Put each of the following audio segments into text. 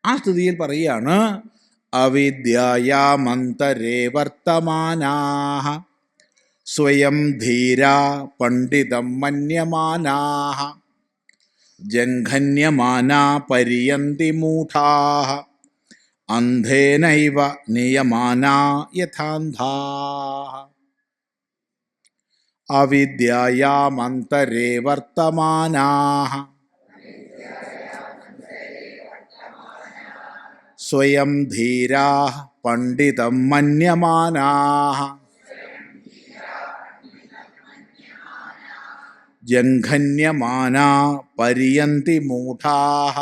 ആ സ്ഥിതിയിൽ പറയുകയാണ്, അവിദ്യായാമന്തരേ വർത്തമാനാഃ സ്വയം ധീരാ പണ്ഡിതം മന്യമാനാഃ ജംഘന്യമാനാ പര്യന്തി മൂഢാഃ അന്ധേനൈവ നിയമാനാ യഥാന്ധാഃ. അവിദ്യായാമന്തരേ വർത്തമാനാഃ സ്വയം ധീരാഃ പണ്ഡിതം മന്യമാനാഃ ജംഘന്യമാനാ പര്യന്തി മൂഢാഃ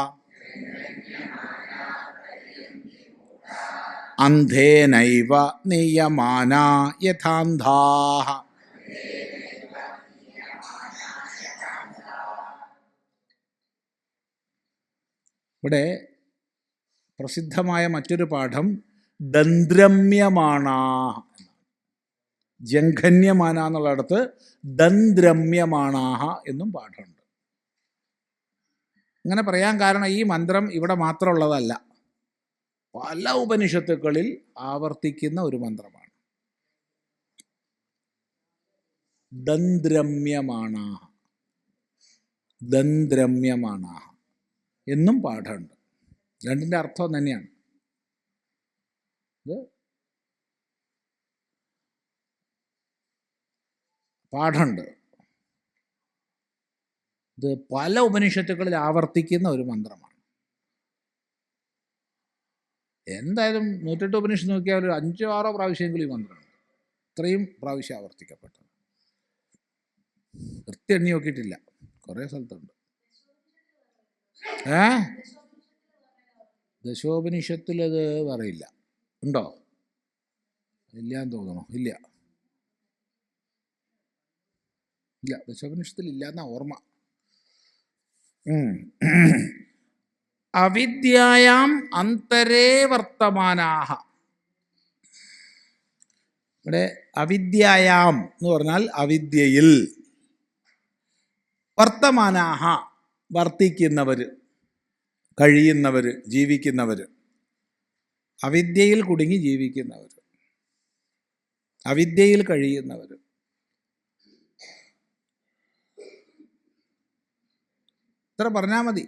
അന്ധേനൈവ നിയമാനാ യഥാന്ധാഃ. ഇവിടെ പ്രസിദ്ധമായ മറ്റൊരു പാഠം ദന്ത്രമ്യമാണാഃ. ജംഘന്യമാന എന്നുള്ളിടത്ത് ദന്ത്രമ്യമാണാഃ എന്നും പാഠമുണ്ട്. ഇങ്ങനെ പറയാൻ കാരണം ഈ മന്ത്രം ഇവിടെ മാത്രമുള്ളതല്ല, പല ഉപനിഷത്തുക്കളിൽ ആവർത്തിക്കുന്ന ഒരു മന്ത്രമാണ്. ദന്ത്രമ്യമാണാഃ, ദന്ത്രമ്യമാണാഃ എന്നും പാഠമുണ്ട്. രണ്ടിൻ്റെ അർത്ഥം തന്നെയാണ്. ഇത് പാഠമുണ്ട്. ഇത് പല ഉപനിഷത്തുക്കളിൽ ആവർത്തിക്കുന്ന ഒരു മന്ത്രമാണ്. എന്തായാലും 108 ഉപനിഷത്ത് നോക്കിയാൽ ഒരു 5-6 പ്രാവശ്യമെങ്കിലും ഈ മന്ത്രമാണ്. ഇത്രയും പ്രാവശ്യം ആവർത്തിക്കപ്പെട്ടത്. കൃത്യം എണ്ണി നോക്കിയിട്ടില്ല, കുറേ സ്ഥലത്തുണ്ട്. ദശോപനിഷത്തിലത് പറയില്ല. ഉണ്ടോ? ഇല്ലാന്ന് തോന്നണോ? ഇല്ല, ദശോപനിഷത്തിൽ ഇല്ലാന്ന ഓർമ്മ. അവിദ്യായാം അന്തരേ വർത്തമാനാഃ. ഇവിടെ അവിദ്യായാം എന്ന് പറഞ്ഞാൽ അവിദ്യയിൽ, വർത്തമാനാഃ വർത്തിക്കുന്നവർ, കഴിയുന്നവർ, ജീവിക്കുന്നവർ. അവിദ്യയിൽ കുടുങ്ങി ജീവിക്കുന്നവർ, അവിദ്യയിൽ കഴിയുന്നവർ. ഇത്ര പറഞ്ഞാൽ മതി.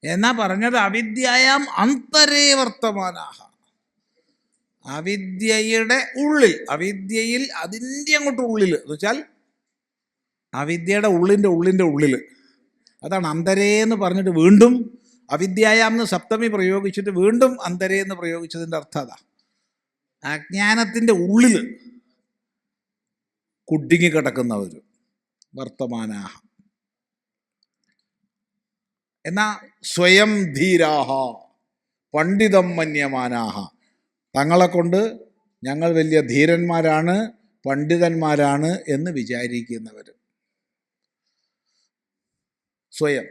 എന്നാ പറഞ്ഞത് അവിദ്യായാം അന്തരേ വർത്തമാനാഃ. അവിദ്യയുടെ ഉള്ളിൽ, അവിദ്യയിൽ അതിൻ്റെ അങ്ങോട്ട് ഉള്ളിൽ എന്ന് വെച്ചാൽ അവിദ്യയുടെ ഉള്ളിൻ്റെ ഉള്ളിൽ. അതാണ് അന്തരേ എന്ന് പറഞ്ഞിട്ട് വീണ്ടും അവിദ്യായാം എന്ന് സപ്തമി പ്രയോഗിച്ചിട്ട് വീണ്ടും അന്തരേ എന്ന് പ്രയോഗിച്ചതിൻ്റെ അർത്ഥം അതാ. അജ്ഞാനത്തിൻ്റെ ഉള്ളിൽ കുടുങ്ങിക്കിടക്കുന്നവർ വർത്തമാനാഃ. എന്നാ സ്വയം ധീരാഃ പണ്ഡിതം മന്യമാനാഃ. തങ്ങളെ കൊണ്ട് ഞങ്ങൾ വലിയ ധീരന്മാരാണ്, പണ്ഡിതന്മാരാണ് എന്ന് വിചാരിക്കുന്നവർ. സ്വയം.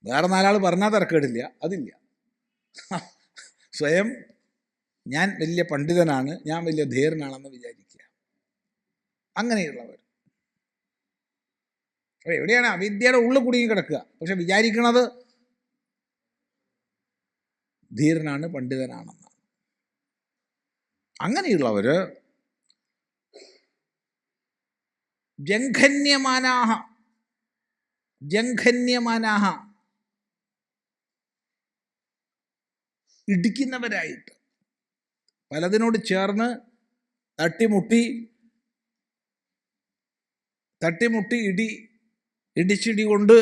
വേറെ 4 ആൾ പറഞ്ഞാൽ തിരക്കേടില്ല, അതില്ല. സ്വയം ഞാൻ വലിയ പണ്ഡിതനാണ്, ഞാൻ വലിയ ധീരനാണെന്ന് വിചാരിക്കുക. അങ്ങനെയുള്ളവർ. എവിടെയാണ്? അവിദ്യയുടെ ഉള്ളിൽ കുടുങ്ങി കിടക്കുക, പക്ഷെ വിചാരിക്കണത് ധീരനാണ്, പണ്ഡിതനാണെന്നാണ്. അങ്ങനെയുള്ളവർ ജംഘന്യമാനാഃ, ജംഘന്യമാനാഃ ഇടിക്കുന്നവരായിട്ട്, പലതിനോട് ചേർന്ന് തട്ടിമുട്ടി ഇടിച്ചിടി കൊണ്ട്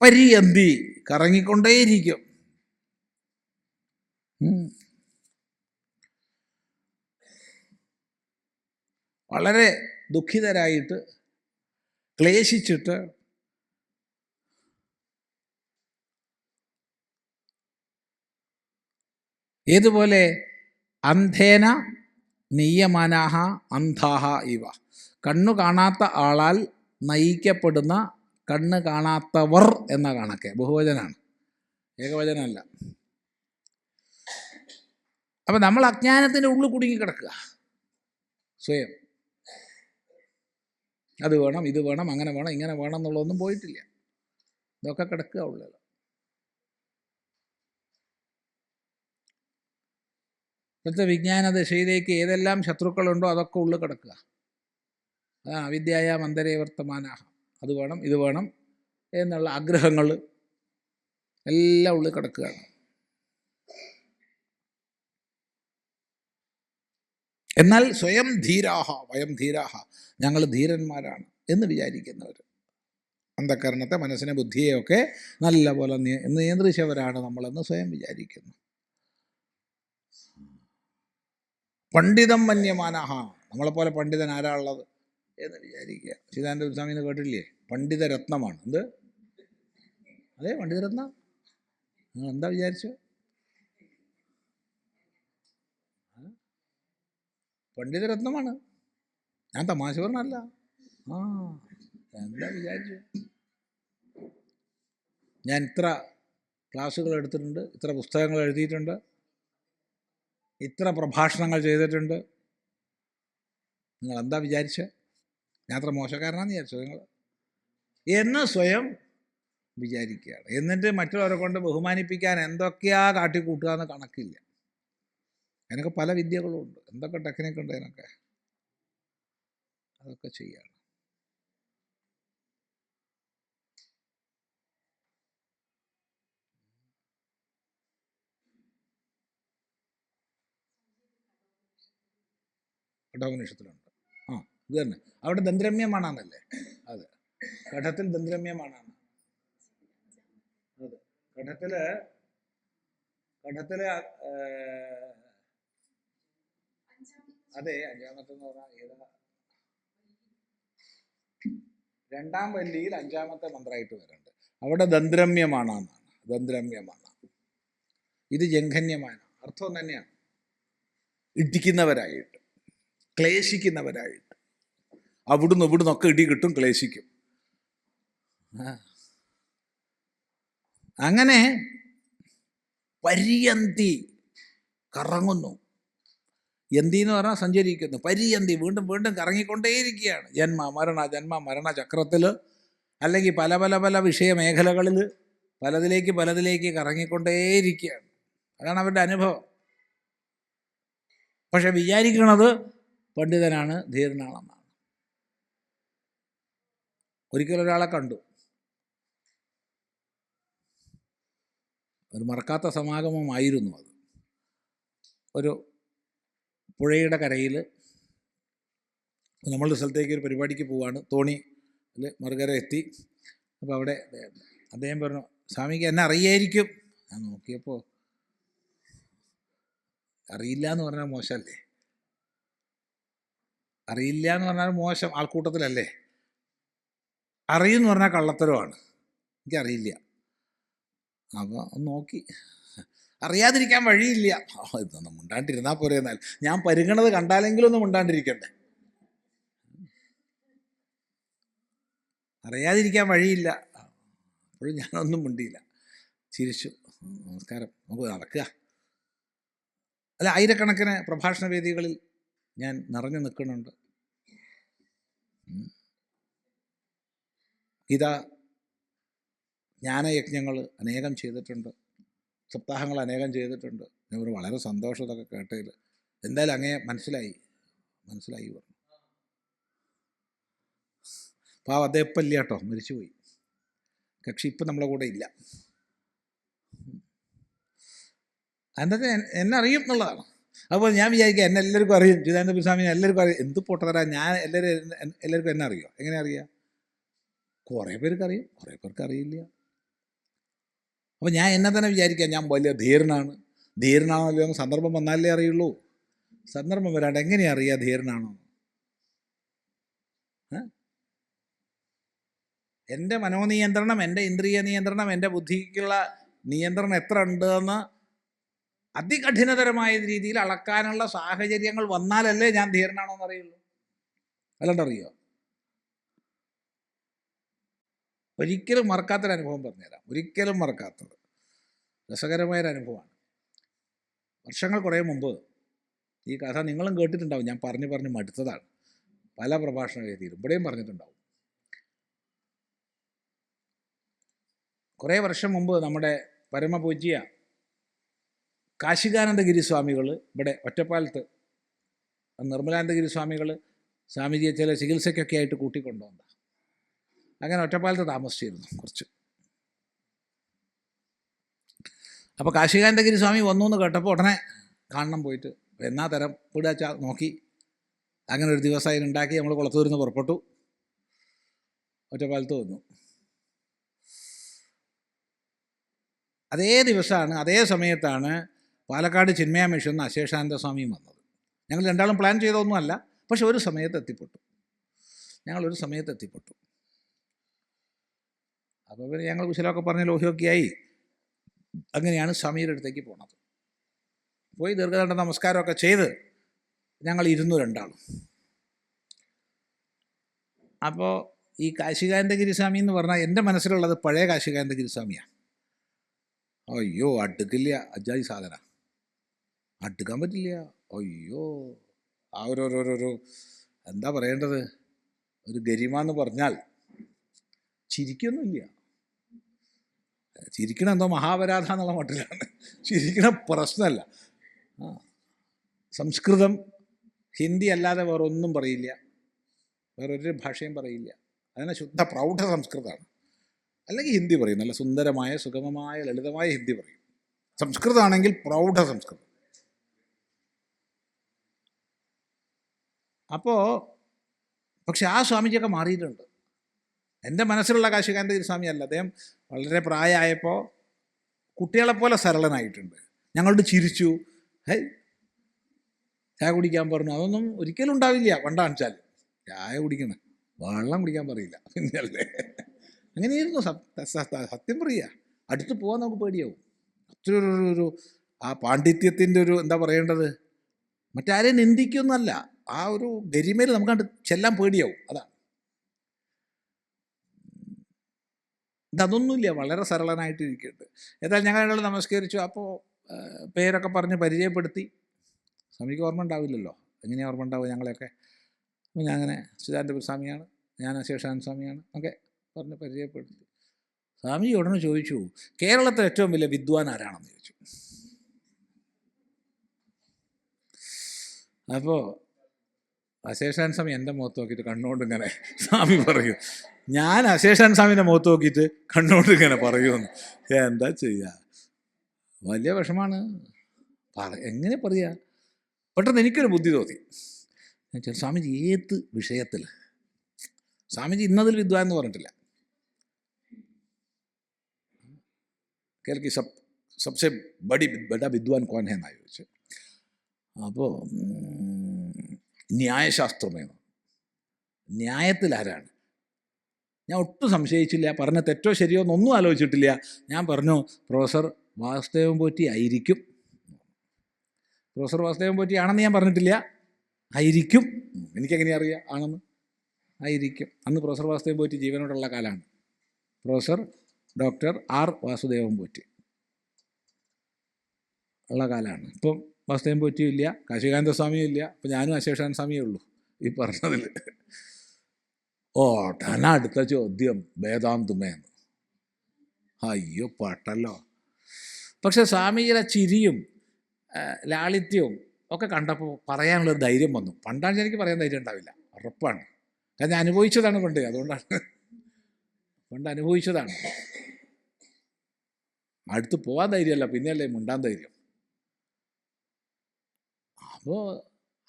പര്യന്തി കറങ്ങിക്കൊണ്ടേയിരിക്കും. വളരെ ദുഃഖിതരായിട്ട്, ക്ലേശിച്ചിട്ട് ഏതുപോലെ അന്ധേന നീയമാനാഹ അന്ധാഹ ഇവ. കണ്ണു കാണാത്ത ആളാൽ നയിക്കപ്പെടുന്ന, കണ്ണ് കാണാത്തവർ എന്ന കണക്കെ. ബഹുവചനാണ്, ഏകവചനമല്ല. അപ്പം നമ്മൾ അജ്ഞാനത്തിൻ്റെ ഉള്ളിൽ കുടുങ്ങി കിടക്കുക സ്വയം. അത് വേണം, ഇത് വേണം, അങ്ങനെ വേണം, ഇങ്ങനെ വേണം എന്നുള്ളതൊന്നും പോയിട്ടില്ല. ഇതൊക്കെ കിടക്കുക ഉള്ളിൽ. ഇപ്പോഴത്തെ വിജ്ഞാന ദശയിലേക്ക് ഏതെല്ലാം ശത്രുക്കളുണ്ടോ അതൊക്കെ ഉള്ളിൽ കിടക്കുക. അതാണ് അവിദ്യായാം അന്തരേ വർത്തമാനാഹ. അത് വേണം ഇത് വേണം എന്നുള്ള ആഗ്രഹങ്ങൾ എല്ലാം ഉള്ളിൽ കിടക്കുകയാണ്. എന്നാൽ സ്വയം ധീരാഹ വയം ധീരാഹ, ഞങ്ങൾ ധീരന്മാരാണ് എന്ന് വിചാരിക്കുന്നവർ, അന്ധകരണത്തെ മനസ്സിനെ ബുദ്ധിയെയൊക്കെ നല്ല പോലെ നിയന്ത്രിച്ചവരാണ് നമ്മളെന്ന് സ്വയം വിചാരിക്കുന്നു. പണ്ഡിതം മന്യമാനഹ, നമ്മളെപ്പോലെ പണ്ഡിതൻ ആരാ ഉള്ളത് എന്ന് വിചാരിക്കുക. സീതാനന്ദ സ്വാമി എന്ന് കേട്ടില്ലേ? പണ്ഡിതരത്നമാണ്. എന്ത്? അതെ, പണ്ഡിതരത്നം. നിങ്ങൾ എന്താ വിചാരിച്ചു? പണ്ഡിതരത്നമാണ്. ഞാൻ തമാശ പറഞ്ഞല്ല. എന്താ വിചാരിച്ചു? ഞാൻ ഇത്ര ക്ലാസ്സുകൾ എടുത്തിട്ടുണ്ട്, ഇത്ര പുസ്തകങ്ങൾ എഴുതിയിട്ടുണ്ട്, ഇത്ര പ്രഭാഷണങ്ങൾ ചെയ്തിട്ടുണ്ട്. നിങ്ങൾ എന്താ വിചാരിച്ചത്? ഞാൻ അത്ര മോശക്കാരനാണെന്ന് വിചാരിച്ചോ നിങ്ങൾ എന്ന് സ്വയം വിചാരിക്കുകയാണ്. എന്നിട്ട് മറ്റുള്ളവരെ കൊണ്ട് ബഹുമാനിപ്പിക്കാൻ എന്തൊക്കെയാ കാട്ടിക്കൂട്ടുക എന്ന് കണക്കില്ല. അതിനൊക്കെ പല വിദ്യകളും ഉണ്ട്, എന്തൊക്കെ ടെക്നിക്ക് ഉണ്ട് അതിനൊക്കെ. അതൊക്കെ ചെയ്യാണ്. കഠോപനിഷത്തിലുണ്ട്. ഇത് തന്നെ. അവിടെ ദന്തരമ്യമാണെന്നല്ലേ? അതെ, കഠത്തിൽ ദന്തരമ്യമാണെന്ന്. അതെ, കഠത്തില് അതെ, അഞ്ചാമത്തെ എന്ന് പറഞ്ഞാൽ ഏതാ? രണ്ടാം വല്ലിയിൽ അഞ്ചാമത്തെ മന്ത്രമായിട്ട് വരുന്നുണ്ട്. അവിടെ ദന്തരമ്യമാണെന്നാണ്. ദന്തരമ്യമാണ്. ഇത് ജംഘന്യമാണ്. അർത്ഥം തന്നെയാണ്. ഇടിക്കുന്നവരായിട്ട്, ക്ലേശിക്കുന്നവരായിട്ട്. അവിടുന്ന് ഇവിടുന്നൊക്കെ ഇടി കിട്ടും, ക്ലേശിക്കും. അങ്ങനെ പര്യന്തി കറങ്ങുന്നു. യന്തി എന്ന് പറഞ്ഞാൽ സഞ്ചരിക്കുന്നു. പര്യന്തി വീണ്ടും വീണ്ടും കറങ്ങിക്കൊണ്ടേയിരിക്കുകയാണ്. ജന്മ മരണ ചക്രത്തിൽ, അല്ലെങ്കിൽ പല പല പല വിഷയമേഖലകളിൽ പലതിലേക്ക് കറങ്ങിക്കൊണ്ടേയിരിക്കുകയാണ്. അതാണ് അവരുടെ അനുഭവം. പക്ഷെ വിചാരിക്കുന്നത് പണ്ഡിതനാണ്, ധീരനാണെന്നാണ്. ഒരിക്കലൊരാളെ കണ്ടു. ഒരു മറക്കാത്ത സമാഗമമായിരുന്നു അത്. ഒരു പുഴയുടെ കരയിൽ നമ്മളുടെ സ്ഥലത്തേക്ക് ഒരു പരിപാടിക്ക് പോവാണ്. തോണിയിൽ മറുകര എത്തി. അപ്പോൾ അവിടെ അദ്ദേഹം പറഞ്ഞു, സ്വാമിക്ക് എന്നെ അറിയായിരിക്കും. ഞാൻ നോക്കിയപ്പോൾ അറിയില്ല എന്ന് പറഞ്ഞാൽ മോശമല്ലേ? അറിയില്ല എന്ന് പറഞ്ഞാൽ മോശം, ആൾക്കൂട്ടത്തിലല്ലേ? അറിയുമെന്ന് പറഞ്ഞാൽ കള്ളത്തരമാണ്. എനിക്കറിയില്ല. അപ്പോൾ ഒന്ന് നോക്കി, അറിയാതിരിക്കാൻ വഴിയില്ല. ഇതൊന്നും മിണ്ടാണ്ടിരുന്നാൽ പോരെ. എന്നാൽ ഞാൻ പരുങ്ങണത് കണ്ടാലെങ്കിലും ഒന്നും മിണ്ടാണ്ടിരിക്കണ്ടേ? അറിയാതിരിക്കാൻ വഴിയില്ല. അപ്പോഴും ഞാനൊന്നും മിണ്ടിയില്ല, ചിരിച്ചു. നമസ്കാരം, നമുക്ക് നടക്കുക. അല്ല, ആയിരക്കണക്കിന് പ്രഭാഷണ വേദികളിൽ ഞാൻ നിറഞ്ഞു നിൽക്കുന്നുണ്ട്. ഗീത ജ്ഞാനയജ്ഞങ്ങൾ അനേകം ചെയ്തിട്ടുണ്ട്, സപ്താഹങ്ങൾ അനേകം ചെയ്തിട്ടുണ്ട്. ഞാൻ വളരെ സന്തോഷം ഇതൊക്കെ കേട്ടതിൽ. എന്തായാലും അങ്ങേ മനസ്സിലായി പറഞ്ഞു. പാവം അദ്ദേഹം ഇപ്പം ഇല്ല കേട്ടോ, മരിച്ചുപോയി. കക്ഷി ഇപ്പം നമ്മളെ കൂടെ ഇല്ല. അതിൻ്റെ എന്നെ അറിയും എന്നുള്ളതാണ്. അതുപോലെ ഞാൻ വിചാരിക്കുക എന്നെ എല്ലാവർക്കും അറിയും, ചിദാനന്ദ സ്വാമിനെ എല്ലാവർക്കും അറിയും. എന്ത് പൊട്ടത്തരാ! ഞാൻ എല്ലാവർക്കും എന്നെ അറിയോ? എങ്ങനെ അറിയാം? കുറേ പേർക്ക് അറിയും, കുറേ പേർക്ക് അറിയില്ല. അപ്പോൾ ഞാൻ എന്നെ തന്നെ വിചാരിക്കാം ഞാൻ വലിയ ധീരനാണല്ലോ എന്ന് സന്ദർഭം വന്നാലേ അറിയുള്ളൂ. സന്ദർഭം വരാണ്ട് എങ്ങനെയാ അറിയുക ധീരനാണോ? എൻ്റെ മനോനിയന്ത്രണം, എൻ്റെ ഇന്ദ്രിയ നിയന്ത്രണം, എൻ്റെ ബുദ്ധിക്കുള്ള നിയന്ത്രണം എത്ര ഉണ്ടെന്ന് അതികഠിനതരമായ രീതിയിൽ അളക്കാനുള്ള സാഹചര്യങ്ങൾ വന്നാലല്ലേ ഞാൻ ധീരനാണോ എന്ന് അറിയുള്ളൂ. അല്ലാണ്ടറിയോ? ഒരിക്കലും മറക്കാത്തൊരനുഭവം പറഞ്ഞുതരാം. ഒരിക്കലും മറക്കാത്തത് രസകരമായൊരനുഭവമാണ്. വർഷങ്ങൾ കുറേ മുമ്പ്, ഈ കഥ നിങ്ങളും കേട്ടിട്ടുണ്ടാവും, ഞാൻ പറഞ്ഞ് മടുത്തതാണ്. പല പ്രഭാഷണ വേദിയിലും ഇവിടെയും പറഞ്ഞിട്ടുണ്ടാവും. കുറേ വർഷം മുമ്പ് നമ്മുടെ പരമപൂജ്യ കാശികാനന്ദഗിരി സ്വാമികൾ ഇവിടെ ഒറ്റപ്പാലത്ത്, നിർമ്മലാനന്ദഗിരി സ്വാമികൾ സ്വാമിജിയെ ചില ചികിത്സയ്ക്കൊക്കെ ആയിട്ട് കൂട്ടിക്കൊണ്ടുവന്ന, അങ്ങനെ ഒറ്റപ്പാലത്ത് താമസിച്ചിരുന്നു കുറച്ച്. അപ്പോൾ കാശികാനന്ദഗിരി സ്വാമി വന്നു എന്ന് കേട്ടപ്പോൾ ഉടനെ കാണണം പോയിട്ട് എന്നാ തരം വീടാച്ചാ നോക്കി. അങ്ങനെ ഒരു ദിവസം അതിനുണ്ടാക്കി നമ്മൾ കുളത്തൂരിൽ നിന്ന് പുറപ്പെട്ടു, ഒറ്റപ്പാലത്ത് വന്നു. അതേ ദിവസമാണ്, അതേ സമയത്താണ് പാലക്കാട് ചിന്മയ മിഷൻ അശേഷാനന്ദ സ്വാമിയും വന്നത്. ഞങ്ങൾ രണ്ടാളും പ്ലാൻ ചെയ്തൊന്നുമല്ല, പക്ഷെ ഒരു സമയത്ത് എത്തിപ്പെട്ടു. ഞങ്ങളൊരു സമയത്ത് എത്തിപ്പെട്ടു. അപ്പോൾ പിന്നെ ഞങ്ങൾ കുശലമൊക്കെ പറഞ്ഞ് ലോഹ്യമൊക്കെ ആയി. അങ്ങനെയാണ് സ്വാമിയുടെ അടുത്തേക്ക് പോണത്. പോയി ദീർഘദണ്ഡ നമസ്കാരമൊക്കെ ചെയ്ത് ഞങ്ങൾ ഇരുന്നു രണ്ടാളും. അപ്പോൾ ഈ കാശികാനന്ദഗിരി സ്വാമി എന്ന് പറഞ്ഞാൽ എൻ്റെ മനസ്സിലുള്ളത് പഴയ കാശികാനന്ദഗിരി സ്വാമിയാണ്. അയ്യോ അടുക്കില്ല, അജാതി സാധന, അടുക്കാൻ പറ്റില്ല. അയ്യോ ആ ഒരു എന്താ പറയേണ്ടത്, ഒരു ഗരിമ എന്ന് പറഞ്ഞാൽ ചിരിക്കൊന്നുമില്ല. ചിരിക്കണ എന്തോ മഹാപരാധ എന്നുള്ള മട്ടിലാണ്. ചിരിക്കണ പ്രശ്നമല്ല. സംസ്കൃതം ഹിന്ദി അല്ലാതെ വേറെ ഒന്നും പറയില്ല, വേറൊരു ഭാഷയും പറയില്ല. അതിനെ ശുദ്ധ പ്രൗഢ സംസ്കൃതമാണ്. അല്ലെങ്കിൽ ഹിന്ദി പറയും, നല്ല സുന്ദരമായ സുഗമമായ ലളിതമായ ഹിന്ദി പറയും. സംസ്കൃതമാണെങ്കിൽ പ്രൗഢ സംസ്കൃതം. അപ്പോൾ പക്ഷെ ആ സ്വാമിജിയൊക്കെ മാറിയിട്ടുണ്ട്. എൻ്റെ മനസ്സിലുള്ള കാശികാനന്ദഗിരി സ്വാമി അല്ല. അദ്ദേഹം വളരെ പ്രായമായപ്പോൾ കുട്ടികളെപ്പോലെ സരളനായിട്ടുണ്ട്. ഞങ്ങളോട് ചിരിച്ചു, ഹൈ ചായ കുടിക്കാൻ പറഞ്ഞു. അതൊന്നും ഒരിക്കലും ഉണ്ടാവില്ല പണ്ടാണിച്ചാൽ. ചായ കുടിക്കണം, വെള്ളം കുടിക്കാൻ പറയില്ല, പിന്നല്ലേ. അങ്ങനെയായിരുന്നു. സത്യം പറയുക, അടുത്ത് പോകാൻ നമുക്ക് പേടിയാവും. അത്രയൊരു ആ പാണ്ഡിത്യത്തിൻ്റെ ഒരു എന്താ പറയേണ്ടത്, മറ്റാരെയും നിന്ദിക്കൊന്നുമല്ല, ആ ഒരു ഗരിമയിൽ നമുക്ക് ചെല്ലാൻ പേടിയാവും. അതാണ്. ഇതൊന്നുമില്ല, വളരെ സരളനായിട്ട് ഇരിക്കുന്നുണ്ട്. ഏതായാലും ഞങ്ങൾ നമസ്കരിച്ചു. അപ്പോൾ പേരൊക്കെ പറഞ്ഞ് പരിചയപ്പെടുത്തി. സ്വാമിക്ക് ഓർമ്മ ഉണ്ടാവില്ലല്ലോ, എങ്ങനെയാണ് ഓർമ്മ ഉണ്ടാവുക ഞങ്ങളെയൊക്കെ. അപ്പോൾ ഞാൻ അങ്ങനെ ചിദാനന്ദപുരി സ്വാമിയാണ്, ഞാൻ അശേഷാനന്ദ സ്വാമിയാണ് ഒക്കെ പറഞ്ഞ് പരിചയപ്പെടുത്തി. സ്വാമി ഉടനെ ചോദിച്ചു, കേരളത്തിലെ ഏറ്റവും വലിയ വിദ്വാൻ ആരാണെന്ന് ചോദിച്ചു. അപ്പോൾ അശേഷാനന്ദ സ്വാമി എൻ്റെ മുഖത്ത് നോക്കിയിട്ട് കണ്ണുകൊണ്ട് ഇങ്ങനെ സ്വാമി പറയും, ഞാൻ അശേഷാനന്ദ സ്വാമിൻ്റെ മുഖത്ത് നോക്കിയിട്ട് കണ്ണുകൊണ്ട് ഇങ്ങനെ പറയുമെന്ന്. എന്താ ചെയ്യുക, വലിയ വിഷമാണ്. എങ്ങനെ പറയുക? പെട്ടെന്ന് എനിക്കൊരു ബുദ്ധി തോന്നി. സ്വാമിജി ഏത് വിഷയത്തിൽ, സ്വാമിജി ഇന്നതിൽ വിദ്വാൻ എന്ന് പറഞ്ഞിട്ടില്ല. കേൾക്കി സബ്സെ ബഡാ വിദ്വാൻ കോൻ ഹെ എന്നാണ് ചോദിച്ചു. അപ്പോൾ ന്യായശാസ്ത്രമേന്ന്, ന്യായത്തിൽ ആരാണ്? ഞാൻ ഒട്ടും സംശയിച്ചില്ല. പറഞ്ഞ തെറ്റോ ശരിയോ എന്നൊന്നും ആലോചിച്ചിട്ടില്ല. ഞാൻ പറഞ്ഞു, പ്രൊഫസർ വാസുദേവൻ പോറ്റി ആയിരിക്കും. പ്രൊഫസർ വാസുദേവൻ പോറ്റി ആണെന്ന് ഞാൻ പറഞ്ഞിട്ടില്ല, ആയിരിക്കും. എനിക്കെങ്ങനെയാ അറിയുക ആണെന്ന്? ആയിരിക്കും. അന്ന് പ്രൊഫസർ വാസുദേവൻ പോറ്റി ജീവനോടുള്ള കാലമാണ്. Professor doctor R Vasudevan Potti ഉള്ള കാലമാണ്. ഇപ്പം വാസുദേവൻ പോറ്റിയും ഇല്ല, കാശികാനന്ദ സ്വാമിയും ഇല്ല. അപ്പം ഞാനും അശേഷാനന്ദ സ്വാമിയേ ഉള്ളൂ ഈ പറഞ്ഞതിൽ. ഓട്ടന അടുത്ത ചോദ്യം വേദാന്തുമേന്ന്. അയ്യോ പട്ടല്ലോ. പക്ഷെ സ്വാമിജിയുടെ ചിരിയും ലാളിത്യവും ഒക്കെ കണ്ടപ്പോൾ പറയാനുള്ളൊരു ധൈര്യം വന്നു. പണ്ടാണ് എനിക്ക് പറയാൻ ധൈര്യം ഉണ്ടാവില്ല, ഉറപ്പാണ്. കാരണം ഞാൻ അനുഭവിച്ചതാണ് പണ്ട്, അതുകൊണ്ടാണ്. പണ്ട് അനുഭവിച്ചതാണ്. അടുത്ത് പോകാൻ ധൈര്യമല്ല, പിന്നെയല്ലേ മിണ്ടാൻ ധൈര്യം. അപ്പോൾ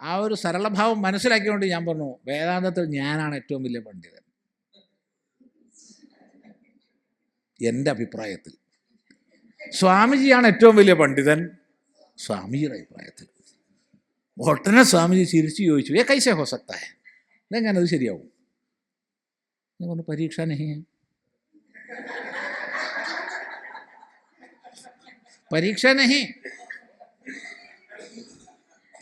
ആ ഒരു സരളഭാവം മനസ്സിലാക്കിക്കൊണ്ട് ഞാൻ പറഞ്ഞു, വേദാന്തത്തിൽ ഞാനാണ് ഏറ്റവും വലിയ പണ്ഡിതൻ. എൻ്റെ അഭിപ്രായത്തിൽ സ്വാമിജിയാണ് ഏറ്റവും വലിയ പണ്ഡിതൻ, സ്വാമിജിയുടെ അഭിപ്രായത്തിൽ. ഒട്ടനെ സ്വാമിജി ചിരിച്ചു ചോദിച്ചു, കൈസേ ഹോ സക്താ ഹൈ, ഇതെങ്ങനത് ശരിയാവും? ഞാൻ പറഞ്ഞു, പരീക്ഷ നഹി ഹൈ, പരീക്ഷ നഹി.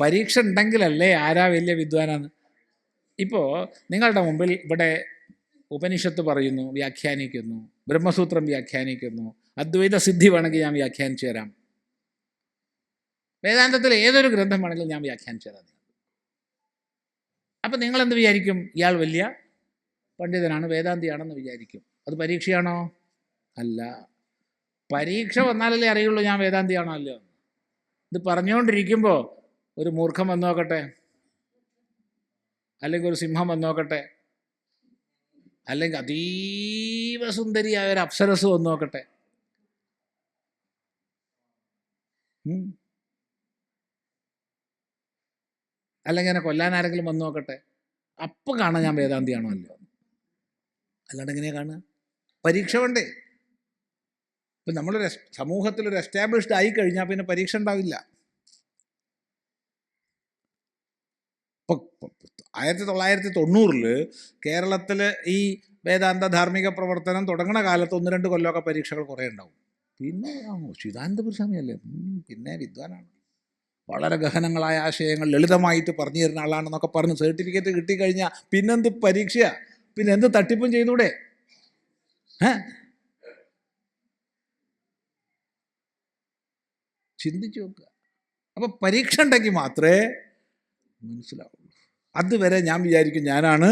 പരീക്ഷ ഉണ്ടെങ്കിലല്ലേ ആരാ വലിയ വിദ്വാനാണ്. ഇപ്പോൾ നിങ്ങളുടെ മുമ്പിൽ ഇവിടെ ഉപനിഷത്ത് പറയുന്നു, വ്യാഖ്യാനിക്കുന്നു, ബ്രഹ്മസൂത്രം വ്യാഖ്യാനിക്കുന്നു, അദ്വൈത സിദ്ധി വേണമെങ്കിൽ ഞാൻ വ്യാഖ്യാനിച്ചു തരാം, വേദാന്തത്തിൽ ഏതൊരു ഗ്രന്ഥം വേണമെങ്കിലും ഞാൻ വ്യാഖ്യാനിച്ചു തരാം. അപ്പം നിങ്ങളെന്ത് വിചാരിക്കും? ഇയാൾ വലിയ പണ്ഡിതനാണ്, വേദാന്തിയാണെന്ന് വിചാരിക്കും. അത് പരീക്ഷയാണോ? അല്ല. പരീക്ഷ വന്നാലല്ലേ അറിയുള്ളൂ ഞാൻ വേദാന്തിയാണോ അല്ലയോ. ഇത് പറഞ്ഞുകൊണ്ടിരിക്കുമ്പോൾ ഒരു മൂർഖം വന്നു നോക്കട്ടെ, അല്ലെങ്കിൽ ഒരു സിംഹം വന്നു നോക്കട്ടെ, അല്ലെങ്കിൽ അതീവ സുന്ദരിയായ ഒരു അപ്സരസ് വന്നു നോക്കട്ടെ, അല്ലെങ്കിൽ എന്നെ കൊല്ലാൻ ആരെങ്കിലും വന്നു നോക്കട്ടെ, അപ്പം കാണാൻ ഞാൻ വേദാന്തിയാണോ അല്ലയോ. അല്ലാണ്ട് എങ്ങനെയാ കാണുക? പരീക്ഷ വേണ്ടേ? ഇപ്പം നമ്മളൊരു സമൂഹത്തിലൊരു എസ്റ്റാബ്ലിഷ്ഡ് ആയി കഴിഞ്ഞാൽ പിന്നെ പരീക്ഷ ഉണ്ടാവില്ല. ഇപ്പം 1990 കേരളത്തിൽ ഈ വേദാന്ത ധാർമ്മിക പ്രവർത്തനം തുടങ്ങുന്ന കാലത്ത് 1-2 കൊല്ലമൊക്കെ പരീക്ഷകൾ കുറേ ഉണ്ടാവും. പിന്നെ ചിദാനന്ദപുരി സ്വാമിയല്ലേ, പിന്നെ വിദ്വാനാണ്, വളരെ ഗഹനങ്ങളായ ആശയങ്ങൾ ലളിതമായിട്ട് പറഞ്ഞു തരുന്ന ആളാണെന്നൊക്കെ പറഞ്ഞ് സർട്ടിഫിക്കറ്റ് കിട്ടിക്കഴിഞ്ഞാൽ പിന്നെന്ത് പരീക്ഷ, പിന്നെ എന്ത് തട്ടിപ്പും ചെയ്തൂടെ? ചിന്തിച്ചു നോക്കുക. അപ്പം പരീക്ഷ ഉണ്ടെങ്കിൽ മാത്രമേ മനസ്സിലാവുള്ളൂ. അതുവരെ ഞാൻ വിചാരിക്കും ഞാനാണ്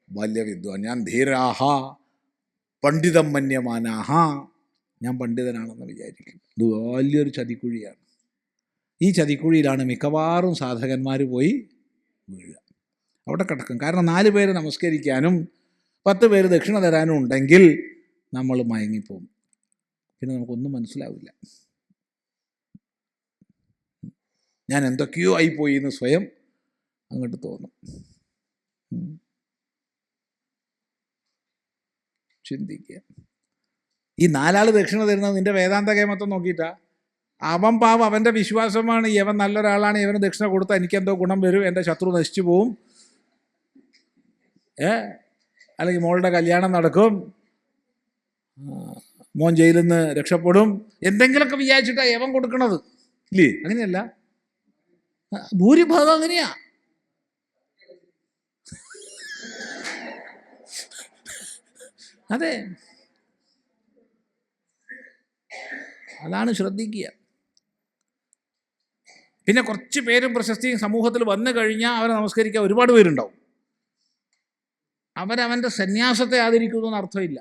വലിയ വിദ്വാൻ, ഞാൻ ധീരാഹ പണ്ഡിതം മന്യമാനാഹ, ഞാൻ പണ്ഡിതനാണെന്ന് വിചാരിക്കും. ഇത് വലിയൊരു ചതിക്കുഴിയാണ്. ഈ ചതിക്കുഴിയിലാണ് മിക്കവാറും സാധകന്മാർ പോയി വീഴുക. അവിടെ കിടക്കും. കാരണം 4 പേര് നമസ്കരിക്കാനും 10 പേര് ദക്ഷിണ തരാനും ഉണ്ടെങ്കിൽ നമ്മൾ മയങ്ങിപ്പോവും. പിന്നെ നമുക്കൊന്നും മനസ്സിലാവില്ല. ഞാൻ എന്തൊക്കെയോ ആയിപ്പോയി എന്ന് സ്വയം അങ്ങോട്ട് തോന്നും. ചിന്തിക്കുക. ഈ 4 ആൾ ദക്ഷിണ തരുന്നത് നിൻ്റെ വേദാന്ത കേമത്വം നോക്കിയിട്ടാ. അവൻ പാവം, അവൻ്റെ വിശ്വാസമാണ് ഇവൻ നല്ലൊരാളാണ്, ഇവന് ദക്ഷിണ കൊടുത്താൽ എനിക്കെന്തോ ഗുണം വരും, എൻ്റെ ശത്രു നശിച്ചു പോവും, അല്ലെങ്കിൽ മോളുടെ കല്യാണം നടക്കും, മോൻ ജയിലിൽ നിന്ന് രക്ഷപ്പെടും, എന്തെങ്കിലുമൊക്കെ വിചാരിച്ചിട്ടാണ് യവൻ കൊടുക്കണത്. ഇല്ലേ? അങ്ങനെയല്ല, ഭൂരിഭാഗം അങ്ങനെയാ. അതെ, അതാണ് ശ്രദ്ധിക്കുക. പിന്നെ കുറച്ച് പേരും പ്രശസ്തിയും സമൂഹത്തിൽ വന്നു കഴിഞ്ഞാൽ അവരെ നമസ്കരിക്കാൻ ഒരുപാട് പേരുണ്ടാവും. അവരവൻ്റെ സന്യാസത്തെ ആദരിക്കുന്നതെന്ന് അർത്ഥമില്ല.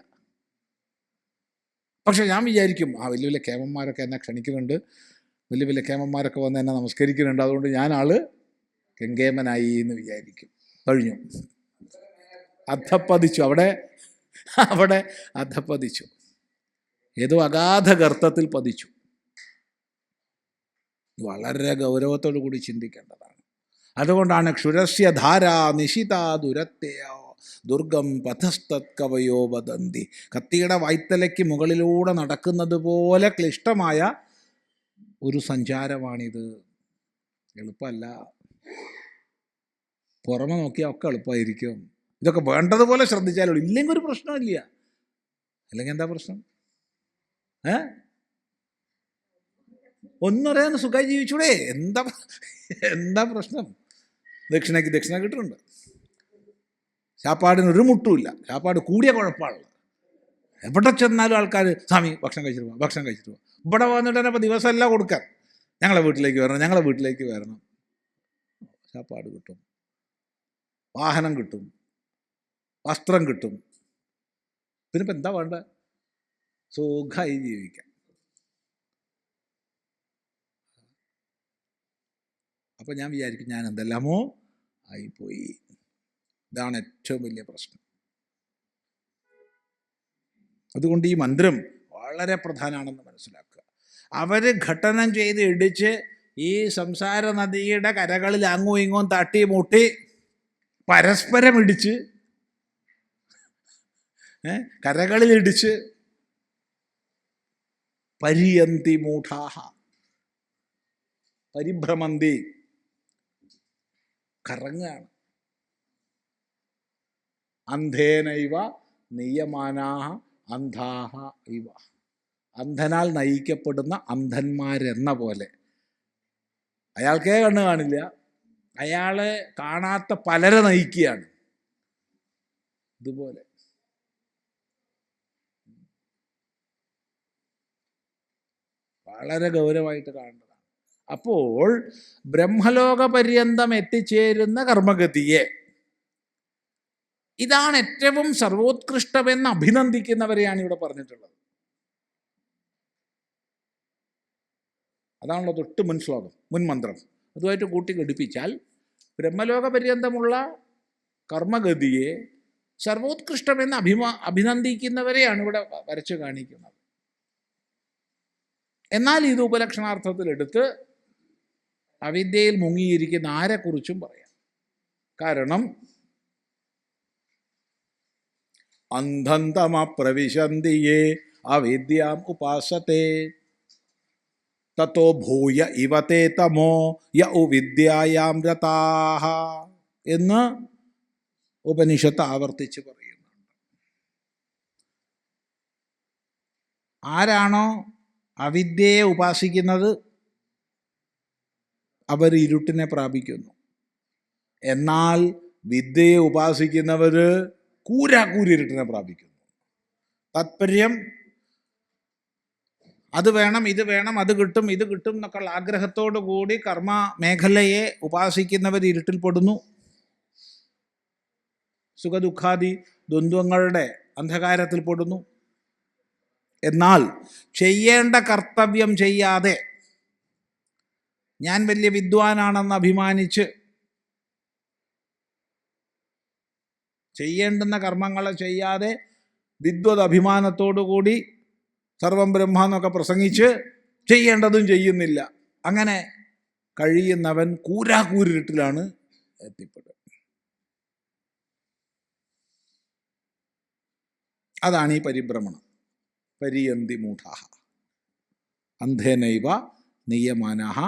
പക്ഷെ ഞാൻ വിചാരിക്കും വലിയ വലിയ കേമന്മാരൊക്കെ എന്നെ ക്ഷണിക്കുന്നുണ്ട്, വലിയ വലിയ കേമന്മാരൊക്കെ വന്ന് എന്നെ നമസ്കരിക്കുന്നുണ്ട്, അതുകൊണ്ട് ഞാൻ ആള് കെങ്കേമനായി എന്ന് വിചാരിക്കും. കഴിഞ്ഞു, അധപ്പതിച്ചു. അവിടെ അധപ്പതിച്ചു, ഏതോ അഗാധ ഗർത്തത്തിൽ പതിച്ചു. വളരെ ഗൗരവത്തോടു കൂടി ചിന്തിക്കേണ്ടതാണ്. അതുകൊണ്ടാണ് ക്ഷുരസ്യ ധാര നിശിത ദുരത്തെയോ ദുർഗം പഥസ്തത് കവയോ വദന്തി. കത്തിയുടെ വായ്ത്തലയ്ക്ക് മുകളിലൂടെ നടക്കുന്നത് പോലെ ക്ലിഷ്ടമായ ഒരു സഞ്ചാരമാണിത്. എളുപ്പമല്ല. പുറമെ നോക്കിയാൽ ഒക്കെ എളുപ്പമായിരിക്കും. ഇതൊക്കെ വേണ്ടതുപോലെ ശ്രദ്ധിച്ചാലുള്ളൂ. ഇല്ലെങ്കിൽ ഒരു പ്രശ്നമില്ല. അല്ലെങ്കിൽ എന്താ പ്രശ്നം? ഒന്നറിയാൻ സുഖമായി ജീവിച്ചൂടെ? എന്താ പ്രശ്നം? ദക്ഷിണയ്ക്ക് ദക്ഷിണ കിട്ടുന്നുണ്ട്, ശാപ്പാടിനൊരു മുട്ടുമില്ല, ശാപ്പാട് കൂടിയ കുഴപ്പമാണുള്ളത്. എവിടെ ചെന്നാലും ആൾക്കാർ സ്വാമി ഭക്ഷണം കഴിച്ചിട്ട് പോവാം, ഭക്ഷണം കഴിച്ചിട്ട് പോവാം. ഇവിടെ വന്നിട്ട് തന്നെ ഇപ്പോൾ ദിവസമല്ല കൊടുക്കാൻ, ഞങ്ങളെ വീട്ടിലേക്ക് വരണം. ശാപ്പാട് കിട്ടും, വാഹനം കിട്ടും, വസ്ത്രം കിട്ടും, പിന്നെ ഇപ്പം എന്താ വേണ്ട? സുഖമായി ജീവിക്കാം. അപ്പം ഞാൻ വിചാരിക്കും ഞാൻ എന്തെല്ലാമോ ആയിപ്പോയി. ഇതാണ് ഏറ്റവും വലിയ പ്രശ്നം. അതുകൊണ്ട് ഈ മന്ത്രം വളരെ പ്രധാനമാണെന്ന് മനസ്സിലാക്കുക. അവർ ഘട്ടനം ചെയ്ത് ഇടിച്ച് ഈ സംസാര നദിയുടെ കരകളിൽ അങ്ങും ഇങ്ങും തട്ടി മുട്ടി പരസ്പരം ഇടിച്ച് കരകളിലിടിച്ച് പരിയന്തി മൂഢാഹ പരിഭ്രമന്തി, കറങ്ങാണ്. അന്ധേനൈവ നിയമാനാഹ അന്ധാഹ ഇവ. അന്ധനാൽ നയിക്കപ്പെടുന്ന അന്ധന്മാരെന്ന പോലെ. അയാൾക്കേ കണ്ണ് കാണില്ല, അയാളെ കാണാത്ത പലരെ നയിക്കുകയാണ്. ഇതുപോലെ വളരെ ഗൗരവമായിട്ട് കാണേണ്ടതാണ്. അപ്പോൾ ബ്രഹ്മലോക പര്യന്തം എത്തിച്ചേരുന്ന കർമ്മഗതിയെ, ഇതാണ് ഏറ്റവും സർവോത്കൃഷ്ടമെന്ന് അഭിനന്ദിക്കുന്നവരെയാണ് ഇവിടെ പറഞ്ഞിട്ടുള്ളത്. അതാണല്ലോ തൊട്ട് മുൻ ശ്ലോകം, മുൻ മന്ത്രം. അതുമായിട്ട് കൂട്ടി ഘടിപ്പിച്ചാൽ ബ്രഹ്മലോക പര്യന്തമുള്ള കർമ്മഗതിയെ സർവോത്കൃഷ്ടമെന്ന് അഭിനന്ദിക്കുന്നവരെയാണ് ഇവിടെ വരച്ചു കാണിക്കുന്നത്. എന്നാൽ ഇത് ഉപലക്ഷണാർത്ഥത്തിലെടുത്ത് അവിദ്യയിൽ മുങ്ങിയിരിക്കുന്ന ആരെക്കുറിച്ചും പറയാം. കാരണം അന്ധന്തമ പ്രവിശന്തിയേ അവിദ്യാം ഉപാസത്തെ തത്തോ ഭൂയ ഇവതേ തമോ യ വിദ്യായാം രതാഹ എന്ന് ഉപനിഷത്ത് ആവർത്തിച്ച് പറയുന്നുണ്ട്. ആരാണോ അവിദ്യയെ ഉപാസിക്കുന്നത് അവർ ഇരുട്ടിനെ പ്രാപിക്കുന്നു. എന്നാൽ വിദ്യയെ ഉപാസിക്കുന്നവർ കൂരാക്കൂരിരുട്ടിനെ പ്രാപിക്കുന്നു. താത്പര്യം അത് വേണം, ഇത് വേണം, അത് കിട്ടും, ഇത് കിട്ടും എന്നൊക്കെയുള്ള ആഗ്രഹത്തോടു കൂടി കർമ്മ മേഖലയെ ഉപാസിക്കുന്നവർ ഇരുട്ടിൽപ്പെടുന്നു. സുഖദുഃഖാദി ദ്വന്ദ്വങ്ങളുടെ അന്ധകാരത്തിൽപ്പെടുന്നു. എന്നാൽ ചെയ്യേണ്ട കർത്തവ്യം ചെയ്യാതെ ഞാൻ വലിയ വിദ്വാനാണെന്ന് അഭിമാനിച്ച് ചെയ്യേണ്ടുന്ന കർമ്മങ്ങളെ ചെയ്യാതെ വിദ്വത് അഭിമാനത്തോടു കൂടി സർവം ബ്രഹ്മ എന്നൊക്കെ പ്രസംഗിച്ച് ചെയ്യേണ്ടതും ചെയ്യുന്നില്ല. അങ്ങനെ കഴിയുന്നവൻ കൂരാക്കൂരിട്ടിലാണ് എത്തിപ്പെടുക. അതാണ് ഈ പരിഭ്രമണം. പരിയന്തി മൂഢാഃ അന്ധേനൈവ നിയമാനാഃ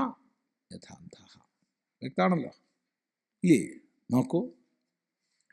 യഥാന്തഃ. വ്യക്തമാണല്ലോ ഇല്ലേ? നോക്കൂ.